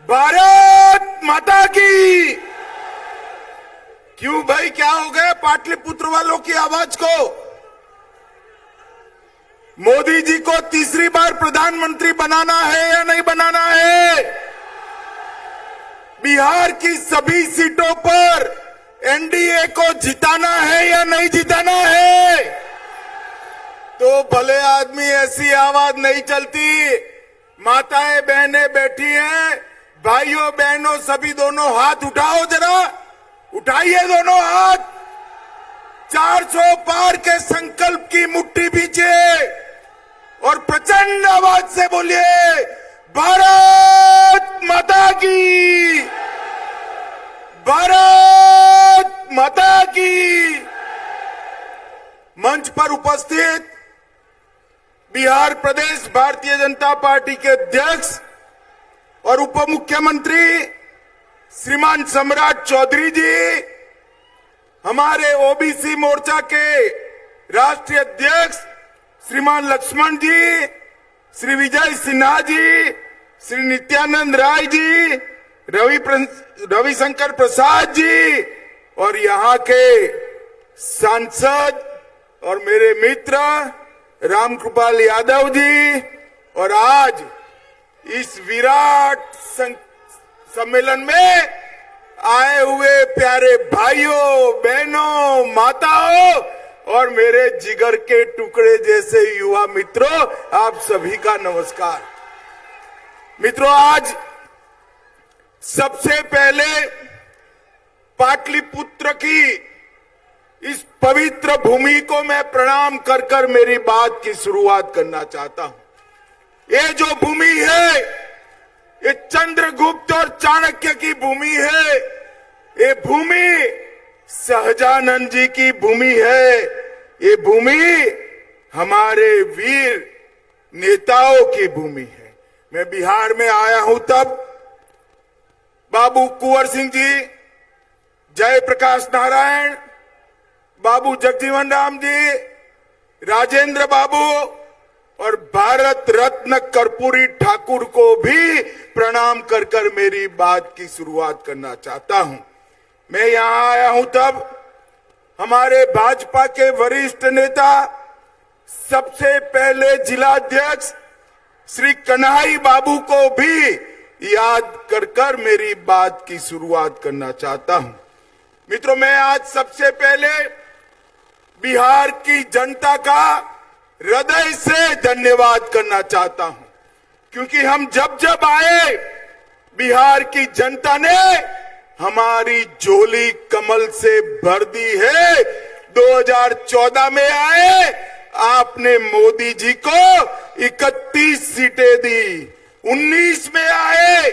भारत माता की। क्यों भाई, क्या हो गया पाटलिपुत्र वालों की आवाज को? मोदी जी को तीसरी बार प्रधानमंत्री बनाना है या नहीं बनाना है? बिहार की सभी सीटों पर एनडीए को जिताना है या नहीं जिताना है? तो भले आदमी ऐसी आवाज नहीं चलती। माताएं बहनें बैठी हैं, भाइयों बहनों सभी दोनों हाथ उठाओ, जरा उठाइए दोनों हाथ। 400 पार के संकल्प की मुट्ठी भीजिए और प्रचंड आवाज से बोलिए, भारत माता की, भारत माता की। मंच पर उपस्थित बिहार प्रदेश भारतीय जनता पार्टी के अध्यक्ष और उप मुख्यमंत्री श्रीमान सम्राट चौधरी जी, हमारे ओबीसी मोर्चा के राष्ट्रीय अध्यक्ष श्रीमान लक्ष्मण जी, श्री विजय सिन्हा जी, श्री नित्यानंद राय जी, रविशंकर प्रसाद जी और यहाँ के सांसद और मेरे मित्र रामकृपाल यादव जी, और आज इस विराट सम्मेलन में आए हुए प्यारे भाइयों बहनों माताओं और मेरे जिगर के टुकड़े जैसे युवा मित्रों, आप सभी का नमस्कार। मित्रों, आज सबसे पहले पाटलिपुत्र की इस पवित्र भूमि को मैं प्रणाम कर कर मेरी बात की शुरुआत करना चाहता हूं। ये जो भूमि है, ये चंद्रगुप्त और चाणक्य की भूमि है। ये भूमि सहजानंद जी की भूमि है। ये भूमि हमारे वीर नेताओं की भूमि है। मैं बिहार में आया हूं तब बाबू कुंवर सिंह जी, जयप्रकाश नारायण, बाबू जगजीवन राम जी, राजेंद्र बाबू और भारत रत्न कर्पूरी ठाकुर को भी प्रणाम कर कर मेरी बात की शुरुआत करना चाहता हूं। मैं यहां आया हूं तब हमारे भाजपा के वरिष्ठ नेता, सबसे पहले जिलाध्यक्ष श्री कन्हई बाबू को भी याद कर कर मेरी बात की शुरुआत करना चाहता हूं। मित्रों, मैं आज सबसे पहले बिहार की जनता का हृदय से धन्यवाद करना चाहता हूं, क्योंकि हम जब जब आए बिहार की जनता ने हमारी झोली कमल से भर दी है। 2014 में आए, आपने मोदी जी को 31 सीटें दी, 19 में आए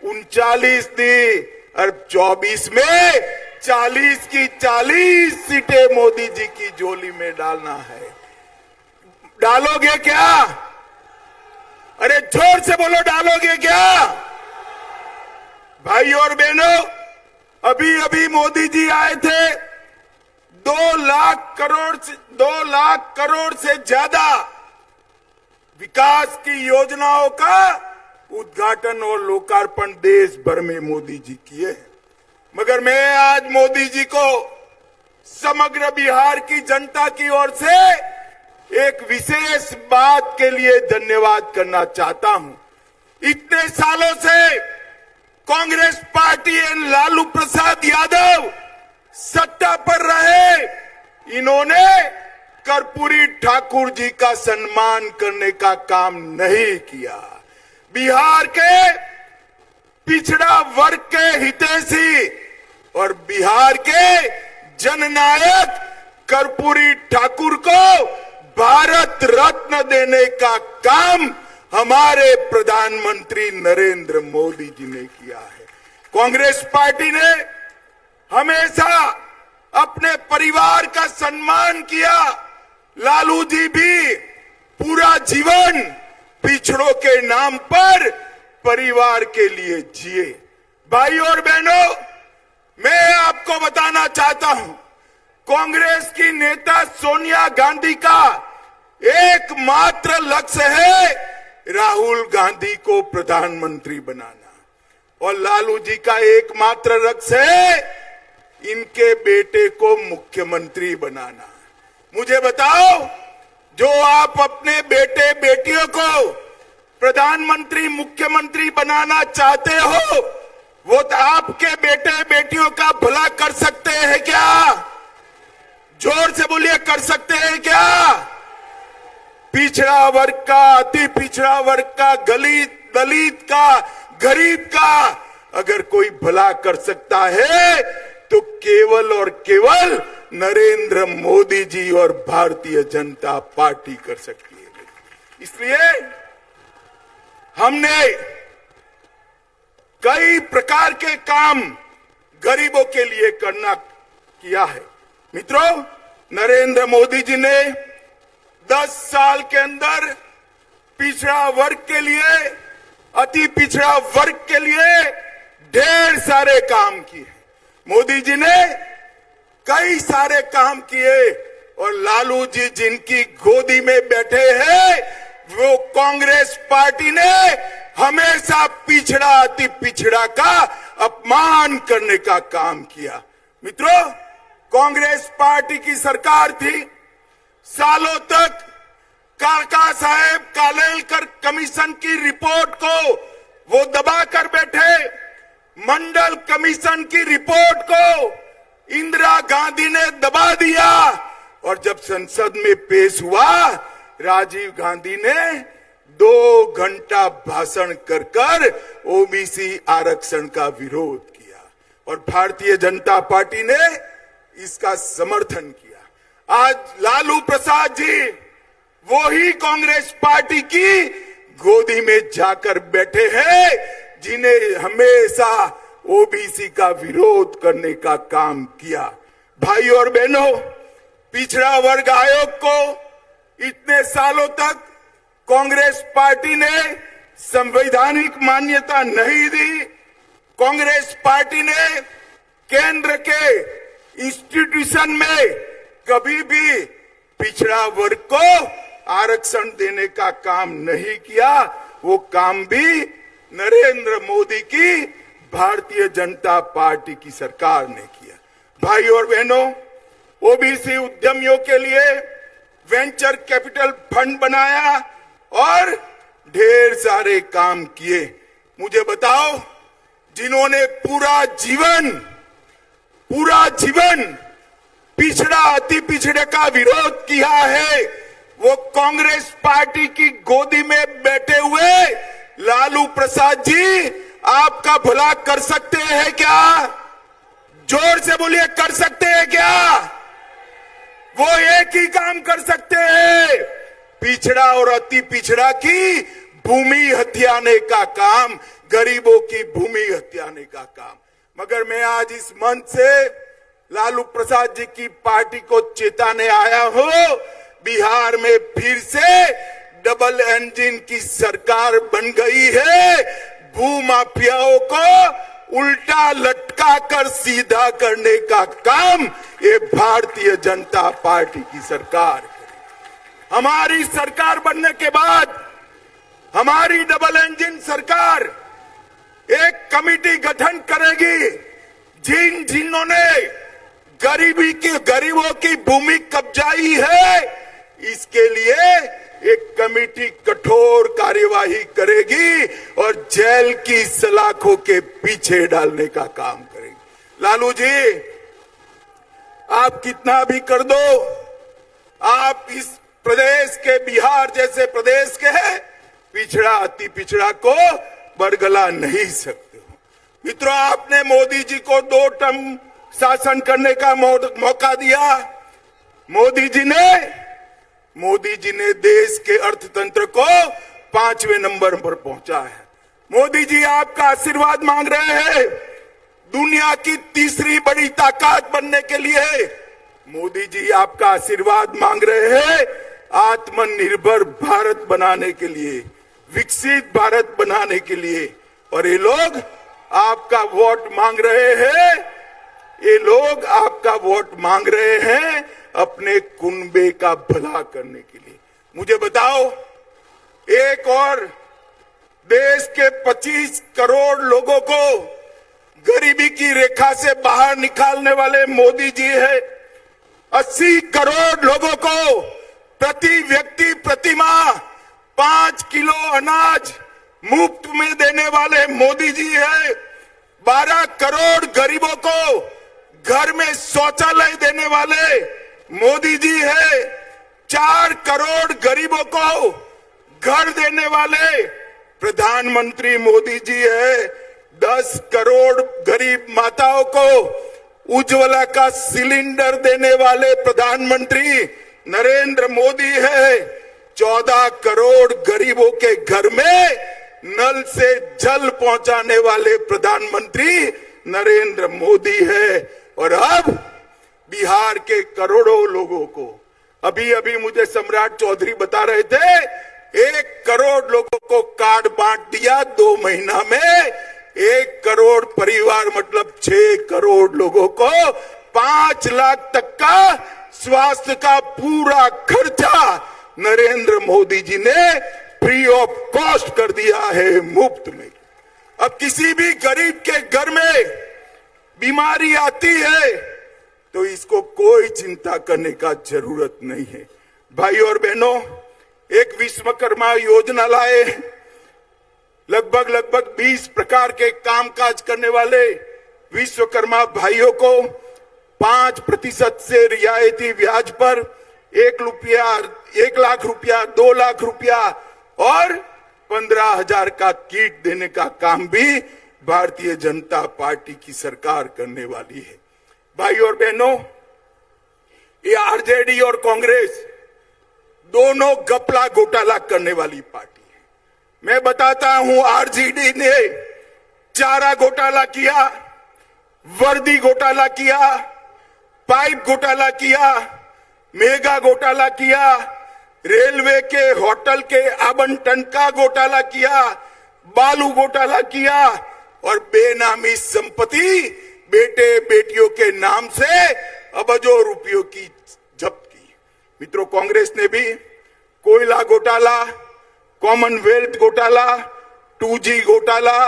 39 दी और 24 में 40 की 40 सीटें मोदी जी की झोली में डालना है। डालोगे क्या? अरे जोर से बोलो, डालोगे क्या? भाई और बहनों, अभी अभी मोदी जी आए थे। 2 लाख करोड़ से ज्यादा विकास की योजनाओं का उद्घाटन और लोकार्पण देश भर में मोदी जी किए हैं। मगर मैं आज मोदी जी को समग्र बिहार की जनता की ओर से एक विशेष बात के लिए धन्यवाद करना चाहता हूं। इतने सालों से कांग्रेस पार्टी एंड लालू प्रसाद यादव सत्ता पर रहे, इन्होंने कर्पूरी ठाकुर जी का सम्मान करने का काम नहीं किया। बिहार के पिछड़ा वर्ग के हितैषी और बिहार के जननायक कर्पूरी ठाकुर को भारत रत्न देने का काम हमारे प्रधानमंत्री नरेंद्र मोदी जी ने किया है। कांग्रेस पार्टी ने हमेशा अपने परिवार का सम्मान किया। लालू जी भी पूरा जीवन पिछड़ों के नाम पर परिवार के लिए जिए। भाई और बहनों, मैं आपको बताना चाहता हूं, कांग्रेस की नेता सोनिया गांधी का एकमात्र लक्ष्य है राहुल गांधी को प्रधानमंत्री बनाना। और लालू जी का एकमात्र लक्ष्य है इनके बेटे को मुख्यमंत्री बनाना। मुझे बताओ, जो आप अपने बेटे बेटियों को प्रधानमंत्री मुख्यमंत्री बनाना चाहते हो, वो तो आपके बेटे बेटियों का भला कर सकते हैं क्या? जोर से बोलिए, कर सकते हैं क्या? पिछड़ा वर्ग का, अति पिछड़ा वर्ग का, दलित का, गरीब का अगर कोई भला कर सकता है तो केवल और केवल नरेंद्र मोदी जी और भारतीय जनता पार्टी कर सकती है। इसलिए हमने कई प्रकार के काम गरीबों के लिए किया है। मित्रों, नरेंद्र मोदी जी ने 10 साल के अंदर पिछड़ा वर्ग के लिए, अति पिछड़ा वर्ग के लिए ढेर सारे काम किए। मोदी जी ने कई सारे काम किए और लालू जी जिनकी गोदी में बैठे हैं, वो कांग्रेस पार्टी ने हमेशा पिछड़ा, अति पिछड़ा का अपमान करने का काम किया। मित्रों, कांग्रेस पार्टी की सरकार थी, सालों तक काका साहेब कालेलकर कमीशन की रिपोर्ट को वो दबा कर बैठे। मंडल कमीशन की रिपोर्ट को इंदिरा गांधी ने दबा दिया और जब संसद में पेश हुआ, राजीव गांधी ने 2 घंटा भाषण कर ओबीसी आरक्षण का विरोध किया और भारतीय जनता पार्टी ने इसका समर्थन किया। आज लालू प्रसाद जी वो ही कांग्रेस पार्टी की गोदी में जाकर बैठे हैं जिन्हें हमेशा ओबीसी का विरोध करने का काम किया। भाई और बहनों, पिछड़ा वर्ग आयोग को इतने सालों तक कांग्रेस पार्टी ने संवैधानिक मान्यता नहीं दी। कांग्रेस पार्टी ने केंद्र के इंस्टीट्यूशन में कभी भी पिछड़ा वर्ग को आरक्षण देने का काम नहीं किया। वो काम भी नरेंद्र मोदी की भारतीय जनता पार्टी की सरकार ने किया। भाई और बहनों, ओबीसी उद्यमियों के लिए वेंचर कैपिटल फंड बनाया और ढेर सारे काम किए। मुझे बताओ, जिन्होंने पूरा जीवन पिछड़ा, अति पिछड़े का विरोध किया है, वो कांग्रेस पार्टी की गोदी में बैठे हुए लालू प्रसाद जी आपका भला कर सकते हैं क्या? जोर से बोलिए, कर सकते हैं क्या? वो एक ही काम कर सकते हैं, पिछड़ा और अति पिछड़ा की भूमि हथियाने का काम, गरीबों की भूमि हथियाने का काम। मगर मैं आज इस मंच से लालू प्रसाद जी की पार्टी को चेताने आया हूं, बिहार में फिर से डबल इंजन की सरकार बन गई है। भूमाफियाओं को उल्टा लटका कर सीधा करने का काम ये भारतीय जनता पार्टी की सरकार करेगी। हमारी सरकार बनने के बाद हमारी डबल इंजन सरकार एक कमेटी गठन करेगी, जिन्होंने गरीबों की भूमि कब्जाई है, इसके लिए एक कमेटी कठोर कार्यवाही करेगी और जेल की सलाखों के पीछे डालने का काम करेगी। लालू जी, आप कितना भी कर दो, आप इस प्रदेश के, बिहार जैसे प्रदेश के पिछड़ा, अति पिछड़ा को बरगला नहीं सकते हो। मित्रों, आपने मोदी जी को 2 टर्म शासन करने का मौका दिया। मोदी जी ने देश के अर्थतंत्र को 5वें नंबर पर पहुंचा है। मोदी जी आपका आशीर्वाद मांग रहे हैं दुनिया की तीसरी बड़ी ताकत बनने के लिए। मोदी जी आपका आशीर्वाद मांग रहे हैं आत्मनिर्भर भारत बनाने के लिए, विकसित भारत बनाने के लिए। और ये लोग आपका वोट मांग रहे हैं, ये लोग आपका वोट मांग रहे हैं अपने कुनबे का भला करने के लिए। मुझे बताओ, एक और देश के 25 करोड़ लोगों को गरीबी की रेखा से बाहर निकालने वाले मोदी जी है। 80 करोड़ लोगों को प्रति व्यक्ति प्रति माह 5 किलो अनाज मुफ्त में देने वाले मोदी जी है। 12 करोड़ गरीबों को घर में शौचालय देने वाले मोदी जी है। 4 करोड़ गरीबों को घर देने वाले प्रधानमंत्री मोदी जी है। 10 करोड़ गरीब माताओं को उज्ज्वला का सिलेंडर देने वाले प्रधानमंत्री नरेंद्र मोदी है। 14 करोड़ गरीबों के घर में नल से जल पहुंचाने वाले प्रधानमंत्री नरेंद्र मोदी है। और अब बिहार के करोड़ों लोगों को, अभी अभी मुझे सम्राट चौधरी बता रहे थे, 1 करोड़ लोगों को कार्ड बांट दिया 2 महीना में। 1 करोड़ परिवार मतलब 6 करोड़ लोगों को 5 लाख तक का स्वास्थ्य का पूरा खर्चा नरेंद्र मोदी जी ने फ्री ऑफ कॉस्ट कर दिया है, मुफ्त में। अब किसी भी गरीब के घर में बीमारी आती है तो इसको कोई चिंता करने का जरूरत नहीं है। भाई और बहनों, एक विश्वकर्मा योजना लाए। लगभग 20 प्रकार के कामकाज करने वाले विश्वकर्मा भाइयों को 5% से रियायती ब्याज पर 1 लाख रुपया, 2 लाख रुपया और 15,000 का किट देने का काम भी भारतीय जनता पार्टी की सरकार करने वाली है। भाई और बहनों, ये आरजेडी और कांग्रेस दोनों घपला घोटाला करने वाली पार्टी है। मैं बताता हूं, आरजेडी ने चारा घोटाला किया, वर्दी घोटाला किया, पाइप घोटाला किया, मेगा घोटाला किया, रेलवे के होटल के आवंटन का घोटाला किया, बालू घोटाला किया और बेनामी संपत्ति बेटे बेटियों के नाम से अबजों रुपयों की जब्त की। मित्रों, कांग्रेस ने भी कोयला घोटाला, कॉमनवेल्थ घोटाला, 2G घोटाला,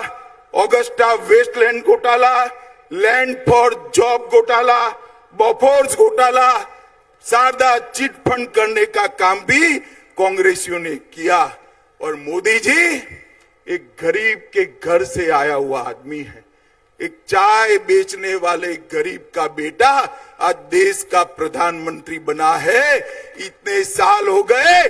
ऑगस्टा वेस्टलैंड घोटाला, लैंड फॉर जॉब घोटाला, बोफोर्स घोटाला, शारदा चिट फंड करने का काम भी कांग्रेसियों ने किया। और मोदी जी एक गरीब के घर से आया हुआ आदमी है। एक चाय बेचने वाले गरीब का बेटा आज देश का प्रधानमंत्री बना है। इतने साल हो गए,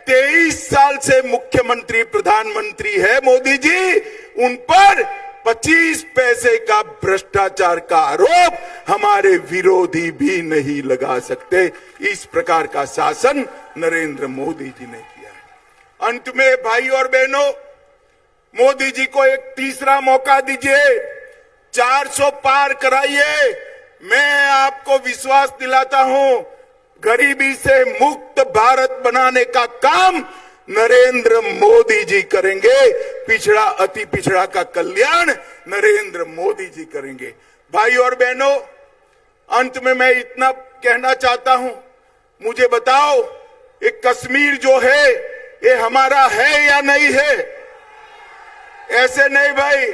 23 साल से मुख्यमंत्री प्रधानमंत्री है मोदी जी। उन पर 25 पैसे का भ्रष्टाचार का आरोप हमारे विरोधी भी नहीं लगा सकते। इस प्रकार का शासन नरेंद्र मोदी जी ने किया है। अंत में भाई और बहनों, मोदी जी को एक तीसरा मौका दीजिए, 400 पार कराइए। मैं आपको विश्वास दिलाता हूं, गरीबी से मुक्त भारत बनाने का काम नरेंद्र मोदी जी करेंगे। पिछड़ा अति पिछड़ा का कल्याण नरेंद्र मोदी जी करेंगे। भाई और बहनों, अंत में मैं इतना कहना चाहता हूं, मुझे बताओ, ये कश्मीर जो है ये हमारा है या नहीं है? ऐसे नहीं भाई,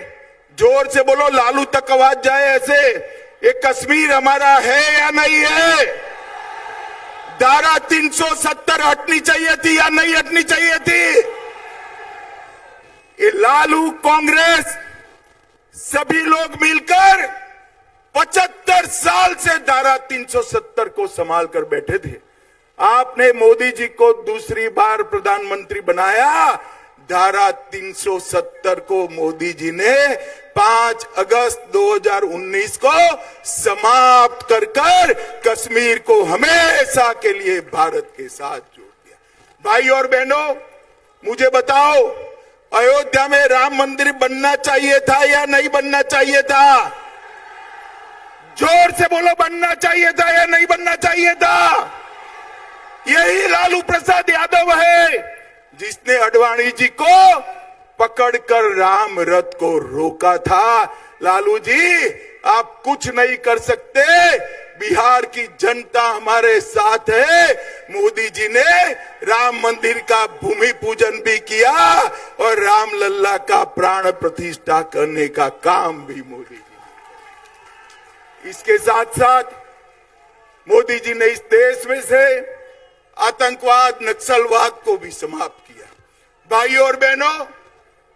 जोर से बोलो, लालू तक आवाज जाए ऐसे। ये कश्मीर हमारा है या नहीं है? धारा 370 हटनी चाहिए थी या नहीं हटनी चाहिए थी? ये लालू, कांग्रेस, सभी लोग मिलकर 75 साल से धारा 370 को संभाल कर बैठे थे। आपने मोदी जी को दूसरी बार प्रधानमंत्री बनाया। धारा 370 को मोदी जी ने 5 अगस्त 2019 को समाप्त कर कश्मीर को हमेशा के लिए भारत के साथ जोड़ दिया। भाई और बहनों, मुझे बताओ, अयोध्या में राम मंदिर बनना चाहिए था या नहीं बनना चाहिए था? जोर से बोलो, बनना चाहिए था या नहीं बनना चाहिए था? यही लालू प्रसाद यादव है जिसने अडवाणी जी को पकड़कर राम रथ को रोका था। लालू जी, आप कुछ नहीं कर सकते, बिहार की जनता हमारे साथ है। मोदी जी ने राम मंदिर का भूमि पूजन भी किया और रामलला का प्राण प्रतिष्ठा करने का काम भी मोदी जी ने। इसके साथ साथ मोदी जी ने इस देश में से आतंकवाद, नक्सलवाद को भी समाप्त किया। भाइयों और बहनों,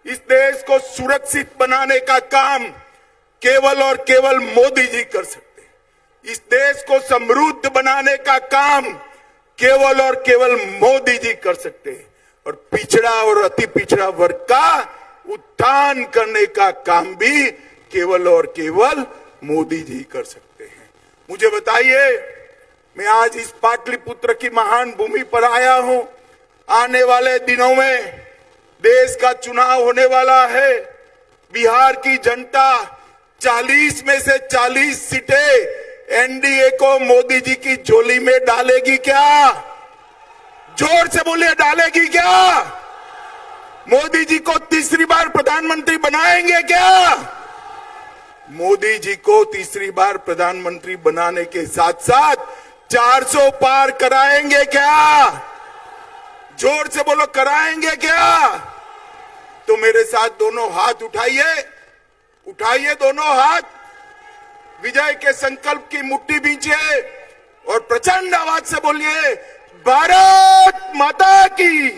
इस देश को सुरक्षित बनाने का काम केवल और केवल मोदी जी कर सकते हैं। इस देश को समृद्ध बनाने का काम केवल और केवल मोदी जी कर सकते हैं और पिछड़ा और अति पिछड़ा वर्ग का उत्थान करने का काम भी केवल और केवल मोदी जी कर सकते हैं। मुझे बताइए, मैं आज इस पाटलिपुत्र की महान भूमि पर आया हूं। आने वाले दिनों में देश का चुनाव होने वाला है। बिहार की जनता 40 में से 40 सीटें एनडीए को मोदी जी की झोली में डालेगी क्या? जोर से बोलिए, डालेगी क्या? मोदी जी को तीसरी बार प्रधानमंत्री बनाएंगे क्या? मोदी जी को तीसरी बार प्रधानमंत्री बनाने के साथ साथ 400 पार कराएंगे क्या? जोर से बोलो, कराएंगे क्या? तो मेरे साथ दोनों हाथ उठाइए, उठाइए दोनों हाथ, विजय के संकल्प की मुट्ठी बींचिए और प्रचंड आवाज से बोलिए, भारत माता की,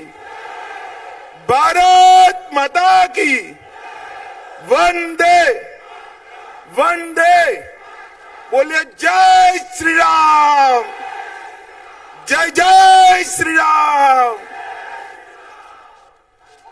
भारत माता की, वंदे वंदे। बोलिए जय श्री राम, जय जय श्री राम।